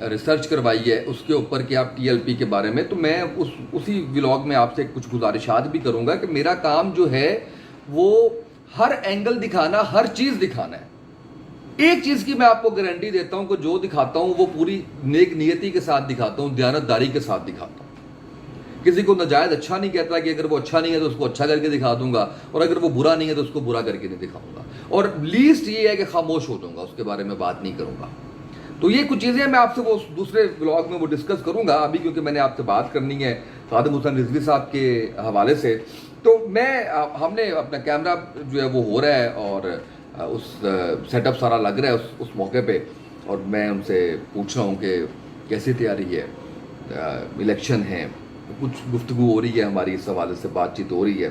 Research کروائی ہے اس کے اوپر کہ آپ TLP کے بارے میں، تو میں اسی ولاگ میں آپ سے کچھ گزارشات بھی کروں گا کہ میرا کام جو ہے وہ ہر اینگل دکھانا، ہر چیز دکھانا ہے۔ ایک چیز کی میں آپ کو گارنٹی دیتا ہوں کہ جو دکھاتا ہوں وہ پوری نیک نیتی کے ساتھ دکھاتا ہوں، دیانتداری کے ساتھ دکھاتا ہوں۔ کسی کو ناجائز اچھا نہیں کہتا کہ اگر وہ اچھا نہیں ہے تو اس کو اچھا کر کے دکھا دوں گا، اور اگر وہ برا نہیں ہے تو اس کو برا کر کے نہیں دکھاؤں گا، اور لیسٹ یہ ہے کہ خاموش ہو جاؤں گا، اس کے بارے میں بات نہیں کروں گا۔ تو یہ کچھ چیزیں میں آپ سے وہ دوسرے ولاگ میں وہ ڈسکس کروں گا، ابھی کیونکہ میں نے آپ سے بات کرنی ہے خادم حسین رضوی صاحب کے حوالے سے۔ تو ہم نے اپنا کیمرہ جو ہے وہ ہو رہا ہے، اور اس سیٹ اپ سارا لگ رہا ہے اس موقع پہ، اور میں ان سے پوچھ رہا ہوں کہ کیسی تیاری ہے، الیکشن ہے، کچھ گفتگو ہو رہی ہے ہماری، اس حوالے سے بات چیت ہو رہی ہے۔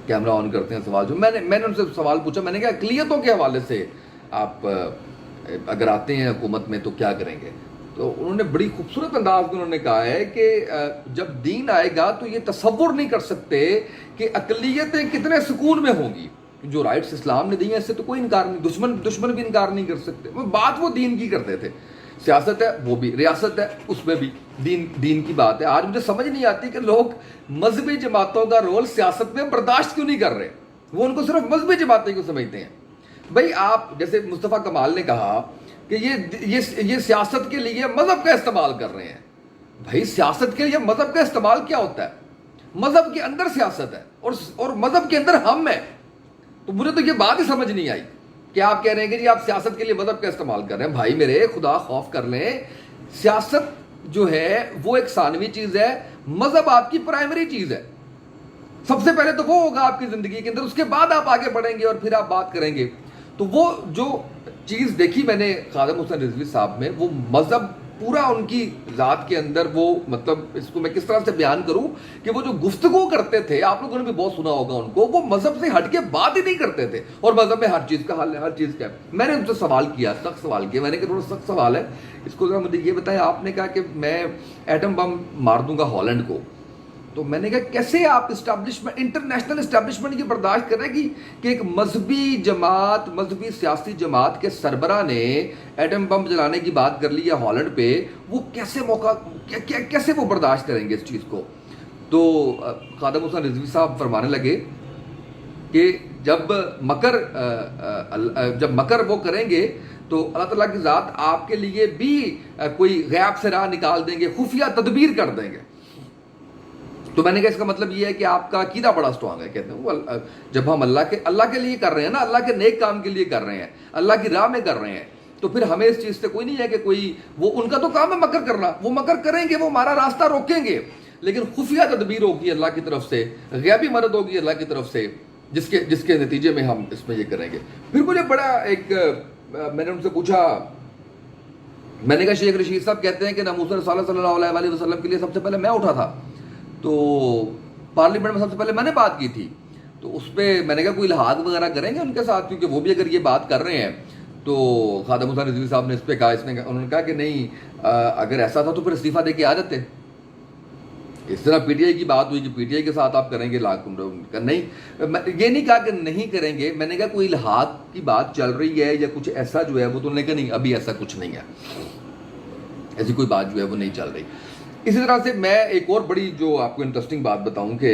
کیمرہ آن کرتے ہیں، سوال جو میں نے ان سے سوال پوچھا، میں نے کہا اقلیتوں کے حوالے سے آپ اگر آتے ہیں حکومت میں تو کیا کریں گے؟ تو انہوں نے بڑی خوبصورت انداز میں انہوں نے کہا ہے کہ جب دین آئے گا تو یہ تصور نہیں کر سکتے کہ اقلیتیں کتنے سکون میں ہوں گی۔ جو رائٹس اسلام نے دی ہیں اس سے تو کوئی انکار نہیں، دشمن بھی انکار نہیں کر سکتے۔ بات وہ دین کی کرتے تھے، سیاست ہے وہ بھی، ریاست ہے اس میں بھی دین کی بات ہے۔ آج مجھے سمجھ نہیں آتی کہ لوگ مذہبی جماعتوں کا رول سیاست میں برداشت کیوں نہیں کر رہے، وہ ان کو صرف مذہبی جماعتیں کو سمجھتے ہیں۔ بھائی آپ جیسے مصطفیٰ کمال نے کہا کہ یہ سیاست کے لیے مذہب کا استعمال کر رہے ہیں۔ بھائی سیاست کے لیے مذہب کا استعمال کیا ہوتا ہے؟ مذہب کے اندر سیاست ہے، اور مذہب کے اندر ہم ہیں۔ تو مجھے تو یہ بات ہی سمجھ نہیں آئی کہ آپ کہہ رہے ہیں کہ جی آپ سیاست کے لیے مذہب کا استعمال کر رہے ہیں۔ بھائی میرے خدا خوف کر لیں، سیاست جو ہے وہ ایک ثانوی چیز ہے، مذہب آپ کی پرائمری چیز ہے۔ سب سے پہلے تو وہ ہوگا آپ کی زندگی کے اندر، اس کے بعد آپ آگے بڑھیں گے اور پھر آپ بات کریں گے۔ تو وہ جو چیز دیکھی میں نے خادم حسین رضوی صاحب میں، وہ مذہب پورا ان کی ذات کے اندر، وہ مطلب اس کو میں کس طرح سے بیان کروں کہ وہ جو گفتگو کرتے تھے، آپ لوگوں نے بھی بہت سنا ہوگا ان کو، وہ مذہب سے ہٹ کے بات ہی نہیں کرتے تھے، اور مذہب میں ہر چیز کا حل ہے، ہر چیز کا ہے۔ میں نے ان سے سوال کیا، سخت سوال کیا، میں نے کہا تھوڑا سخت سوال ہے، اس کو ذرا مجھے یہ بتائیں۔ آپ نے کہا کہ میں ایٹم بم مار دوں گا ہالینڈ کو۔ تو میں نے کہا کیسے آپ اسٹیبلشمنٹ، انٹرنیشنل اسٹیبلشمنٹ یہ برداشت کرے گی کہ ایک مذہبی جماعت، مذہبی سیاسی جماعت کے سربراہ نے ایٹم بم جلانے کی بات کر لی ہے ہالینڈ پہ، وہ کیسے وہ برداشت کریں گے اس چیز کو؟ تو خادم حسین رضوی صاحب فرمانے لگے کہ جب مکر وہ کریں گے تو اللہ تعالیٰ کی ذات آپ کے لیے بھی کوئی غیب سے راہ نکال دیں گے، خفیہ تدبیر کر دیں گے۔ تو میں نے کہا اس کا مطلب یہ ہے کہ آپ کا عقیدہ بڑا اسٹرانگ ہے۔ کہتے ہیں جب ہم اللہ کے لیے کر رہے ہیں نا، اللہ کے نیک کام کے لیے کر رہے ہیں، اللہ کی راہ میں کر رہے ہیں، تو پھر ہمیں اس چیز سے کوئی نہیں ہے کہ کوئی وہ ان کا تو کام ہے مکر کرنا، وہ مکر کریں گے، وہ ہمارا راستہ روکیں گے، لیکن خفیہ تدبیر ہوگی اللہ کی طرف سے، غیبی مدد ہوگی اللہ کی طرف سے، جس کے نتیجے میں ہم اس میں یہ کریں گے۔ پھر مجھے بڑا میں نے ان سے پوچھا، میں نے کہا شیخ رشید صاحب کہتے ہیں کہ ناموس رسالت صلی اللہ علیہ وسلم کے لیے سب سے پہلے میں اٹھا تھا، تو پارلیمنٹ میں سب سے پہلے میں نے بات کی تھی، تو اس پہ میں نے کہا کوئی الحاق وغیرہ کریں گے ان کے ساتھ، کیونکہ وہ بھی اگر یہ بات کر رہے ہیں۔ تو خادم حسین رضوی صاحب نے اس پہ کہا، انہوں نے کہا کہ نہیں، اگر ایسا تھا تو پھر استعفیٰ دے کے آ جاتے۔ اس طرح پی ٹی آئی کی بات ہوئی کہ پی ٹی آئی کے ساتھ آپ کریں گے، نہیں، یہ نہیں کہا کہ نہیں کریں گے، میں نے کہا کوئی الحاق کی بات چل رہی ہے یا کچھ ایسا جو ہے وہ، تو انہوں نے کہا نہیں ابھی ایسا کچھ نہیں ہے، ایسی کوئی بات جو ہے وہ نہیں چل رہی۔ اسی طرح سے میں ایک اور بڑی جو آپ کو انٹرسٹنگ بات بتاؤں کہ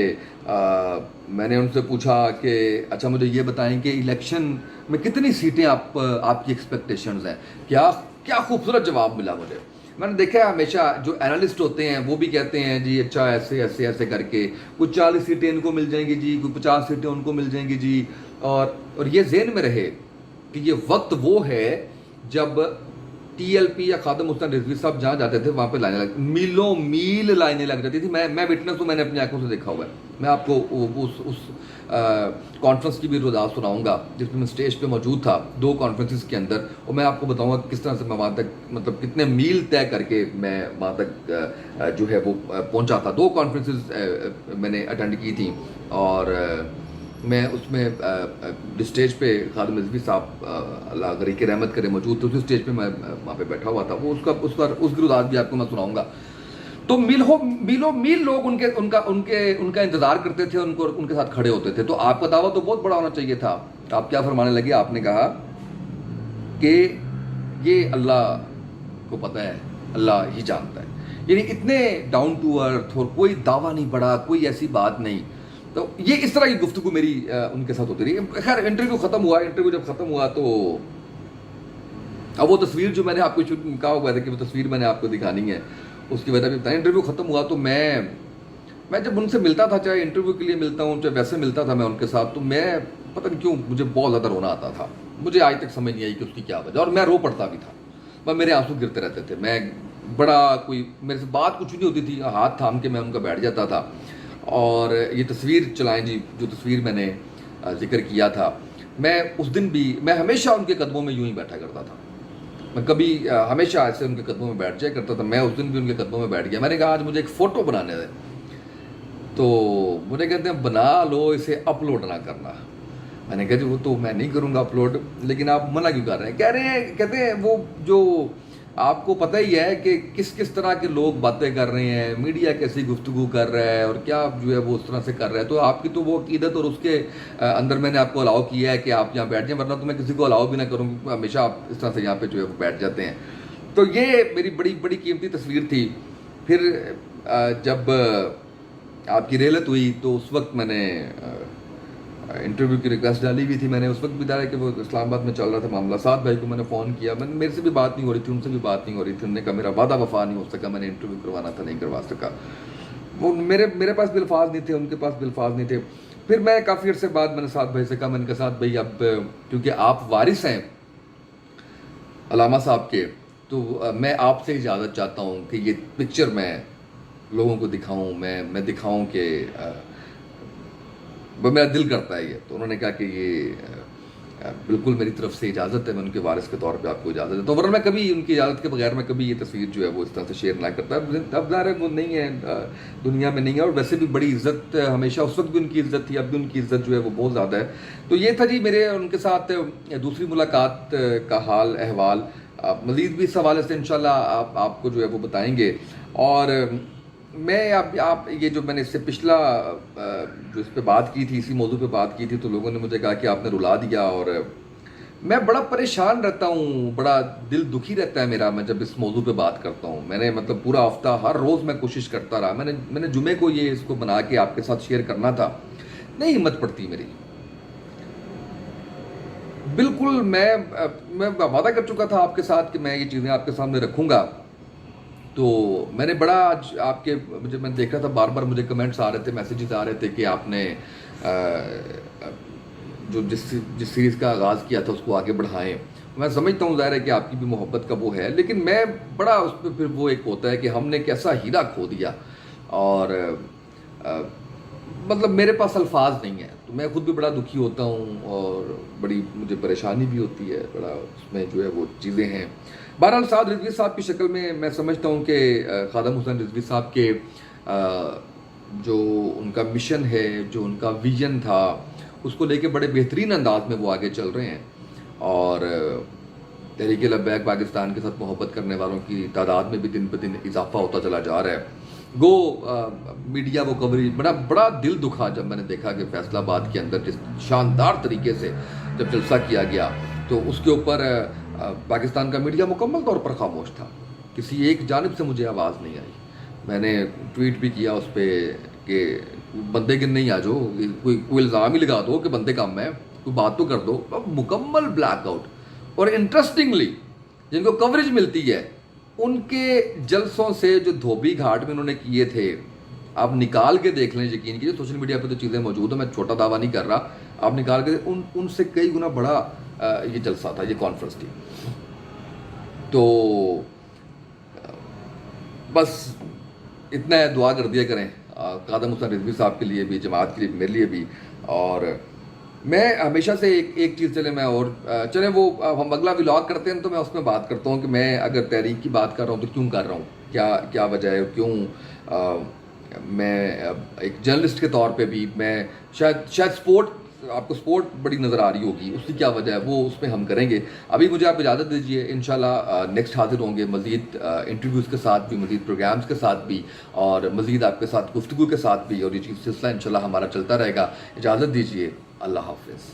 میں نے ان سے پوچھا کہ اچھا مجھے یہ بتائیں کہ الیکشن میں کتنی سیٹیں آپ کی ایکسپیکٹیشنز ہیں؟ کیا خوبصورت جواب ملا مجھے۔ میں نے دیکھا ہے ہمیشہ جو اینالسٹ ہوتے ہیں وہ بھی کہتے ہیں جی اچھا ایسے کر کے کچھ 40 سیٹیں ان کو مل جائیں گی جی، کوئی 50 سیٹیں ان کو مل جائیں گی جی، اور یہ ذہن میں رہے کہ یہ وقت وہ ہے جب TLP یا خادم حسین رضوی صاحب جہاں جاتے تھے وہاں پہ لائنیں میلوں میل لائنیں لگ جاتی تھی۔ میں وٹنس ہوں، میں نے اپنی آنکھوں سے دیکھا ہوا ہے۔ میں آپ کو اس کانفرنس کی بھی روزات سناؤں گا جس میں اسٹیج پہ موجود تھا 2 کانفرنسز کے اندر، اور میں آپ کو بتاؤں گا کس طرح سے میں وہاں تک مطلب کتنے میل طے کر کے میں وہاں تک جو ہے وہ پہنچا تھا۔ 2 کانفرنسز میں نے اٹینڈ کی تھیں، اور میں اس میں اسٹیج پہ خادم رضوی صاحب اللہ غریق رحمت کرے موجود تھے، اسی اسٹیج پہ میں وہاں پہ بیٹھا ہوا تھا۔ وہ اس کی روزات بھی آپ کو میں سناؤں گا۔ تو میلوں میل لوگ ان کا انتظار کرتے تھے، ان کے ساتھ کھڑے ہوتے تھے۔ تو آپ کا دعویٰ تو بہت بڑا ہونا چاہیے تھا۔ آپ کیا فرمانے لگے؟ آپ نے کہا کہ یہ اللہ کو پتہ ہے, اللہ ہی جانتا ہے. یعنی اتنے ڈاؤن ٹو ارتھ, اور کوئی دعویٰ نہیں بڑھا, کوئی ایسی بات نہیں. تو یہ اس طرح کی گفتگو میری ان کے ساتھ ہوتی رہی. خیر انٹرویو ختم ہوا. انٹرویو جب ختم ہوا تو اب وہ تصویر جو میں نے آپ کو کہا ہوا تھا کہ وہ تصویر میں نے آپ کو دکھانی ہے, اس کی وجہ بھی بتائیں. انٹرویو ختم ہوا تو میں جب ان سے ملتا تھا, چاہے انٹرویو کے لیے ملتا ہوں چاہے ویسے ملتا تھا میں ان کے ساتھ, تو میں پتہ نہیں کیوں مجھے بہت زیادہ رونا آتا تھا. مجھے آج تک سمجھ نہیں آئی کہ اس کی کیا وجہ, اور میں رو پڑتا بھی تھا, میرے آنسو گرتے رہتے تھے. میں بڑا کوئی میرے سے بات کچھ نہیں ہوتی تھی, ہاتھ تھام کے میں ان کا بیٹھ جاتا تھا. اور یہ تصویر چلائیں جی, جو تصویر میں نے ذکر کیا تھا, میں اس دن بھی میں ہمیشہ ان کے قدموں میں یوں ہی بیٹھا کرتا تھا. میں کبھی ہمیشہ ایسے ان کے قدموں میں بیٹھ جایا کرتا تھا. میں اس دن بھی ان کے قدموں میں بیٹھ گیا. میں نے کہا آج مجھے ایک فوٹو بنانے دیں, تو مجھے کہتے ہیں بنا لو, اسے اپلوڈ نہ کرنا. میں نے کہا جی وہ تو میں نہیں کروں گا اپلوڈ, لیکن آپ منع کیوں کر رہے ہیں؟ کہتے ہیں وہ جو آپ کو پتہ ہی ہے کہ کس طرح کے لوگ باتیں کر رہے ہیں, میڈیا کیسی گفتگو کر رہا ہے, اور کیا جو ہے وہ اس طرح سے کر رہا ہے. تو آپ کی تو وہ عقیدت, اور اس کے اندر میں نے آپ کو الاؤ کیا ہے کہ آپ یہاں بیٹھ جائیں, ورنہ تو میں کسی کو الاؤ بھی نہ کروں, ہمیشہ آپ اس طرح سے یہاں پہ جو ہے وہ بیٹھ جاتے ہیں. تو یہ میری بڑی قیمتی تصویر تھی. پھر جب آپ کی رحلت ہوئی تو اس وقت میں نے انٹرویو کی ریکویسٹ ڈالی ہوئی تھی. میں نے اس وقت بھی ڈالا کہ وہ اسلام آباد میں چل رہا تھا معاملہ. سعد بھائی کو میں نے فون کیا, میرے سے بھی بات نہیں ہو رہی تھی, ان سے بھی بات نہیں ہو رہی تھی. انہوں نے کہا میرا وعدہ وفا نہیں ہو سکا, میں نے انٹرویو کروانا تھا, نہیں کروا سکا. وہ میرے پاس بھی الفاظ نہیں تھے, ان کے پاس بھی الفاظ نہیں تھے. پھر میں کافی عرصے بعد میں نے سعد بھائی سے کہا, میں نے کہا سعد بھائی اب کیونکہ آپ وارث ہیں علامہ صاحب کے, تو میں آپ سے اجازت چاہتا ہوں کہ یہ پکچر میں لوگوں کو دکھاؤں, میں دکھاؤں کہ وہ میرا دل کرتا ہے یہ. تو انہوں نے کہا کہ یہ بالکل میری طرف سے اجازت ہے, میں ان کے وارث کے طور پہ آپ کو اجازت دیتا ہوں, ورنہ میں کبھی ان کی اجازت کے بغیر میں کبھی یہ تصویر جو ہے وہ اس طرح سے شیئر نہ کرتا. اب ظاہر ہے وہ نہیں ہے, دنیا میں نہیں ہے, اور ویسے بھی بڑی عزت ہمیشہ, اس وقت بھی ان کی عزت تھی, اب بھی ان کی عزت جو ہے وہ بہت زیادہ ہے. تو یہ تھا جی میرے ان کے ساتھ دوسری ملاقات کا حال احوال. مزید بھی اس حوالے سے انشاءاللہ آپ کو جو ہے وہ بتائیں گے. اور میں آپ یہ جو میں نے اس سے پچھلا جو اس پہ بات کی تھی, اسی موضوع پہ بات کی تھی, تو لوگوں نے مجھے کہا کہ آپ نے رلا دیا, اور میں بڑا پریشان رہتا ہوں, بڑا دل دکھی رہتا ہے میرا میں جب اس موضوع پہ بات کرتا ہوں. میں نے مطلب پورا ہفتہ ہر روز میں کوشش کرتا رہا. میں نے جمعے کو یہ اس کو بنا کے آپ کے ساتھ شیئر کرنا تھا, نہیں ہمت پڑتی میری بالکل. میں وعدہ کر چکا تھا آپ کے ساتھ کہ میں یہ چیزیں آپ کے سامنے رکھوں گا. تو میں نے بڑا آج آپ کے میں دیکھا تھا, بار بار مجھے کمنٹس آ رہے تھے, میسیجز آ رہے تھے کہ آپ نے جو جس سیریز کا آغاز کیا تھا اس کو آگے بڑھائیں. میں سمجھتا ہوں ظاہر ہے کہ آپ کی بھی محبت کا وہ ہے, لیکن میں بڑا اس پہ پھر وہ ایک ہوتا ہے کہ ہم نے کیسا ہیرا کھو دیا, اور مطلب میرے پاس الفاظ نہیں ہیں. تو میں خود بھی بڑا دکھی ہوتا ہوں, اور بڑی مجھے پریشانی بھی ہوتی ہے, بڑا اس میں جو ہے وہ چیزیں ہیں. بہرحال سعد رضوی صاحب کی شکل میں سمجھتا ہوں کہ خادم حسین رضوی صاحب کے جو ان کا مشن ہے, جو ان کا ویژن تھا, اس کو لے کے بڑے بہترین انداز میں وہ آگے چل رہے ہیں. اور تحریک لبیک پاکستان کے ساتھ محبت کرنے والوں کی تعداد میں بھی دن بدن اضافہ ہوتا چلا جا رہا ہے. گو میڈیا وہ کوریج بڑا دل دکھا جب میں نے دیکھا کہ فیصل آباد کے اندر جس شاندار طریقے سے جب جلسہ کیا گیا, تو اس کے اوپر پاکستان کا میڈیا مکمل طور پر خاموش تھا. کسی ایک جانب سے مجھے آواز نہیں آئی. میں نے ٹویٹ بھی کیا اس پہ کہ بندے گن نہیں آ جاؤ, کوئی الزام ہی لگا دو کہ بندے کم ہے, کوئی بات تو کر دو. اب مکمل بلیک آؤٹ. اور انٹرسٹنگلی جن کو کوریج ملتی ہے ان کے جلسوں سے جو دھوبی گھاٹ میں انہوں نے کیے تھے, آپ نکال کے دیکھ لیں, یقین کیجیے سوشل میڈیا پہ تو چیزیں موجود ہیں, میں چھوٹا دعویٰ نہیں کر رہا, آپ نکال کے ان سے کئی گنا بڑا یہ جلسہ تھا, یہ کانفرنس تھی. تو بس اتنا ہے, دعا کر دیا کریں خادم حسین رضوی صاحب کے لیے بھی, جماعت کے لیے, میرے لیے بھی. اور میں ہمیشہ سے ایک چیز چلیں وہ ہم اگلا ولاگ کرتے ہیں تو میں اس میں بات کرتا ہوں کہ میں اگر تحریک کی بات کر رہا ہوں تو کیوں کر رہا ہوں, کیا وجہ ہے, کیوں میں ایک جرنلسٹ کے طور پہ بھی میں شاید سپورٹ, آپ کو سپورٹ بڑی نظر آ رہی ہوگی, اس کی کیا وجہ ہے وہ اس میں ہم کریں گے. ابھی مجھے آپ اجازت دیجیے, انشاءاللہ نیکسٹ حاضر ہوں گے مزید انٹرویوز کے ساتھ بھی, مزید پروگرامز کے ساتھ بھی, اور مزید آپ کے ساتھ گفتگو کے ساتھ بھی, اور یہ چیز سلسلہ انشاءاللہ ہمارا چلتا رہے گا. اجازت دیجیے, اللہ حافظ.